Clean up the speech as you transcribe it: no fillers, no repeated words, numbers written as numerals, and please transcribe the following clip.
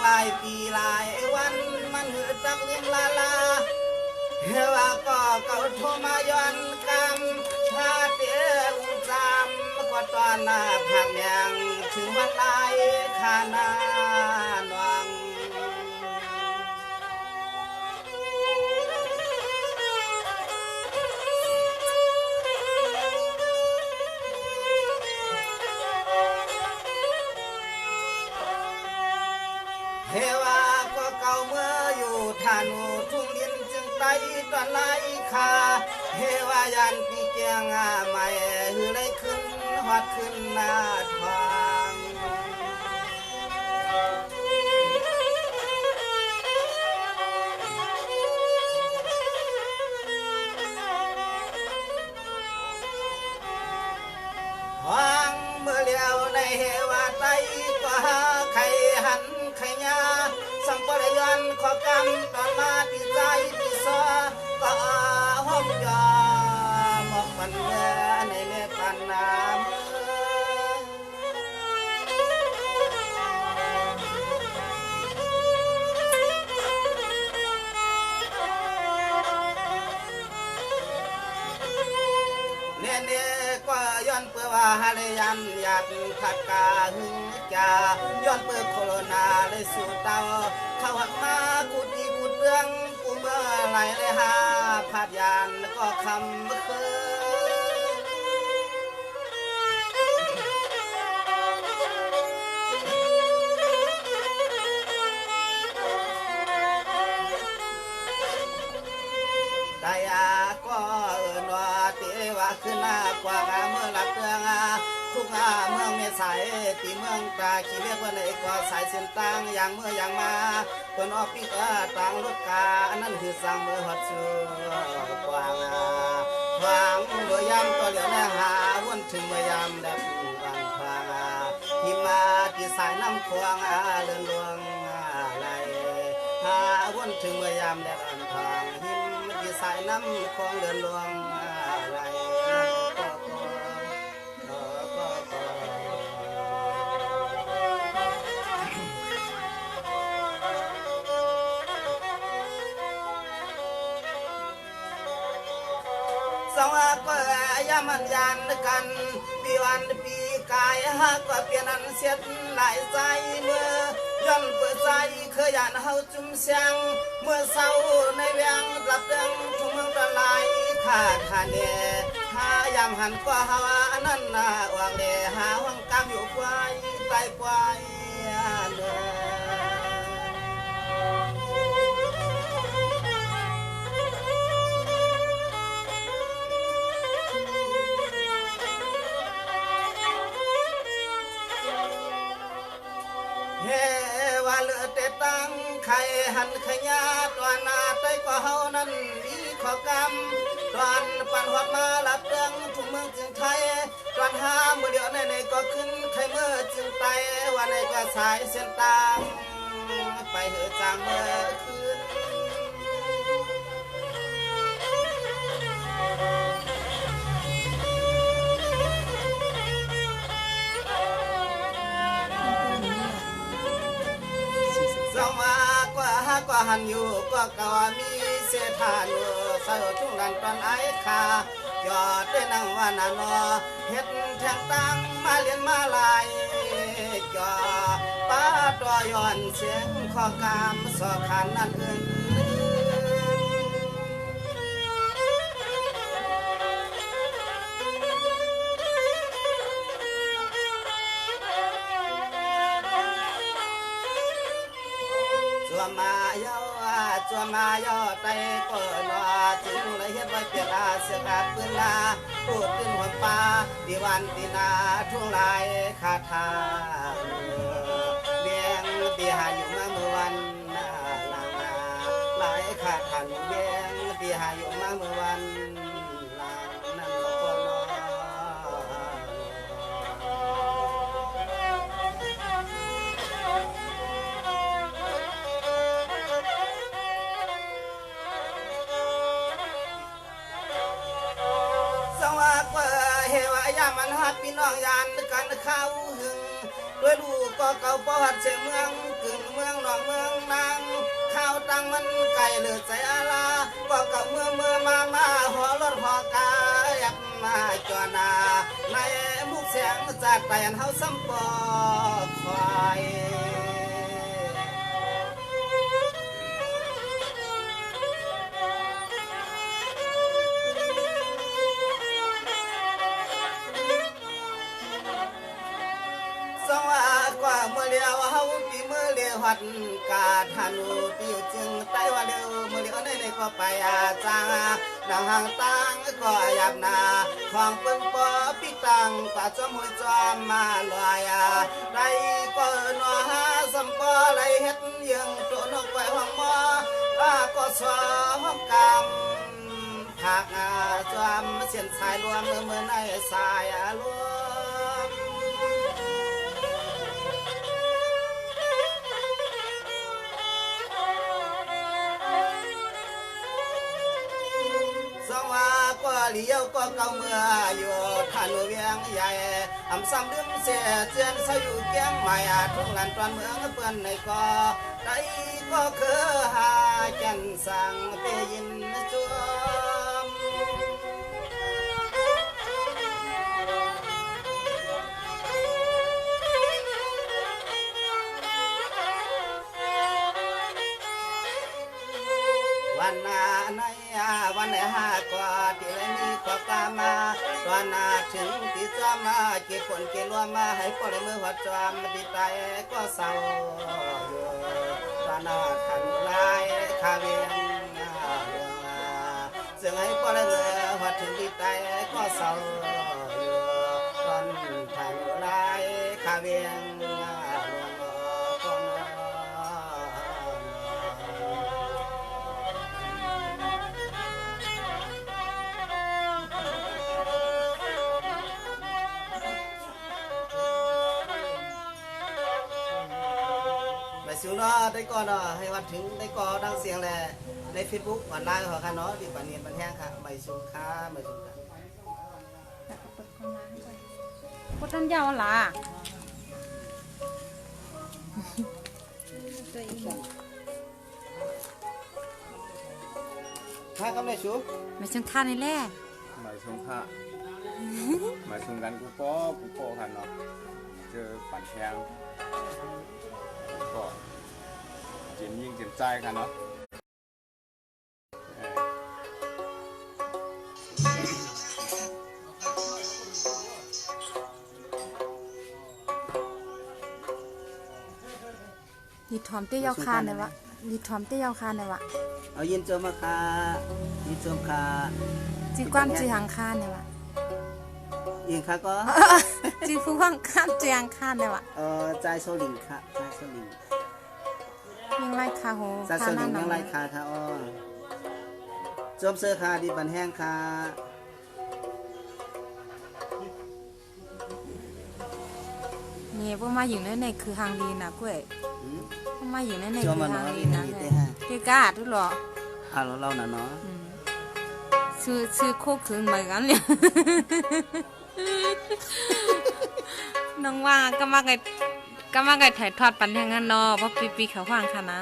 หลายปีหลายวันมันหืดตักเลี้ยงลาลาเฮว่าก็เก่าโทรมาย้อนกำชาเตียลุงจำก็ตอนหน้าผักยังถึงวันลายขานานวังเฮว่าก็เก่าเมื่ออยู่ทานุทุ่งดินจึงไต่ตอนไล่คาเฮว่ายันปีเกียงใหม่หือเลยขึ้นฮอดขึ้นหน้าทางหวังเมื่อเลี้ยวในเฮว่าไต่ก็หาไข่หันไข่ยาสังปรยันขอกำตอนมาปีใจปีซอก็ห้องยอมอกปันเมื่อในเมปันน้ำเนี่ยก็ย้อนเปื่อว่าฮาเลยยันอยากผักกาหึงจาย้อนเปื่อโคโรนาเลยสู่เตาเข้าหักมากูดีกูเรื่องกูเมื่อไหลเลยหาผาดยานก็คำเมื่อคืแต่ก็นว่าตีว่าขึ้นหน้ากว่าเมื่อหลับเตืองทุกเมืองเมษายตีเมืองตาขี้เรียกว่าในก็สายเส้นต่างอย่างเมื่ออย่างมาคนออกปีกต่างรถกาอันนั้นคือสั่งเมื่อหัดชูกวางวางเมื่อยามก็เหลียวแนหาวนถึงเมื่อยามแดดบางพางที่มาที่สายน้ำควงเดินลวงไหลหาวนถึงเมื่อยามแดดอันพางหิมที่สายน้ำควงเดินลวงไหลสองก็ยามันยันกันปีวันปีกายก็เปลี่ยนอันเสียดหลายใจเมื่อย่อนเปิดใจเคยยันเฮาจุ่มเสียงเมื่อเศร้าในเวียงรับเรื่องทุ่งเมืองตะไลขาดหาเนหายามหันก็หาอันนั้นวางเลหาวังกำอยู่ควายใต้ควายเนื้อเฮว่าเลือดตั้งไข่หันขยาตอนนาใต้ก็เฮานั้นมีขอกำตอนปันหอดมาลับเรื่องทุ่งเมืองจึงไทยตอนหาเมื่อเดียวในก็ขึ้นไข่เมื่อจึงไตว่าในก็สายเส้นตางไปเหอจางเมื่อคืนสองก็หันอยู่ก็เก่ามีเสถานเสาทุ่งดันตอนไอ้ขาจอดได้นั่งว่านานอเฮ็ดแทงตั้งมาเลียนมาลายจอป้าตัวย้อนเสียงข้อกามสอขันนั่นเอิ้นจัวมาย่อไตก็นอจึงเลยเฮ็ดไว้เปียกเสือกปืนนาพูดขึ้นหัวป่าดีวันตีนาทุ่งลายคาถาเลี้ยงตีหาอยู่มาเมื่อวันหลายขาทันเลี้ยงตีหาอยู่มาเมื่อวันนั่นก็นอมันหัดพี่น้องยานกันเข้าหึงด้วยลูกก็เก่าปอดเสียเมือง กึ่งเมืองหนองเมืองนางข้าวตังมันไก่เลือดใจอาลาก็กับเมื่อมาหัวรถหัวกายับมาจอนาในมุกเสียงจากแต่เฮาซ้ำปอคอยสว่ากว่าเมื่อเลียวเฮาปีเมื่อเลียวหัดกาทานุติวจึงไต้ว่าเลียวเมื่อเลียวในก็ไปอาจางดังห่างตังก็ยับนาของเปิ้นปอปิตังป่าจอมหัวจอมมาลอยได้ก็นัวหาสัมปอไหลเฮ็ดยังตัวนกไปห้องหมอก็สวห้องกำผักจอมเสียนสายรวมเมื่อในสายรวมก็เลี้ยวก็เก่าเมื่ออยู่ท่านเวียงใหญ่อำซ้ำดึงเสียเจียนเสาอยู่แก้มใหม่ทุ่งลานตอนเมืองเปื้อนในก็ได้ก็คือหาจันสั่งเปยินจวมวันนาในวันไหนหากว่าที่ไรมีความตามมาตอนนาถึงที่จะมาเก็บผลเก็บรวมมาให้พอได้มือหัดจอมที่ตายก็เศร้าอยู่ตอนนาทันลายข้าเวียงซึ่งให้พอได้มือหัดถึงที่ตายก็เศร้าอยู่ตอนทันลายข้าเวียงสิวเนาะได้ก่อนเนาะให้วัดถึงได้ก่อดังเสียงแหละใน Facebook ออนไลน์ของค่ะเนาะดีปานเนียนบันแห้งค่ะไม่สูงค่าไม่สูงค่ะพุทธันยาวล่ะค่าก็ไม่สูงไม่ช่างค่าในแร่หมายชงค่ะหมายชงกันกูโป้ค่ะเนาะเจอปั่นแข้งก็เจียนยิงเจียนใจค่ะเนาะยีถอมเตี้ยาวคานเลยวะยีถอมเตี้ยาวคานเลยวะเอายินโจมมาค่ะยินโจมค่ะจีความจีหังคานเลยวะยิงค่ะก็จีผู้ว่างคานจีหังคานเลยวะใจโซลิงค่ะใจโซลิงยังไล่คาโหใจโซลิงยังไล่คาค่ะอ้อโจมเสื้อค่ะดีบันแห้งค่ะนี่พวกมาอยู่ในคือหางดีนะกุ้ยพวกมาอยู่ในคือหางดีนะเด็กกาทุกหรอเราน่ะเนาะซื้อโคกคืนเหมือนกันเลยน้องว่าก็มาไงถ่ายทอดปันแทงกันเนาะเพราะปีเขาฟังค่ะนะ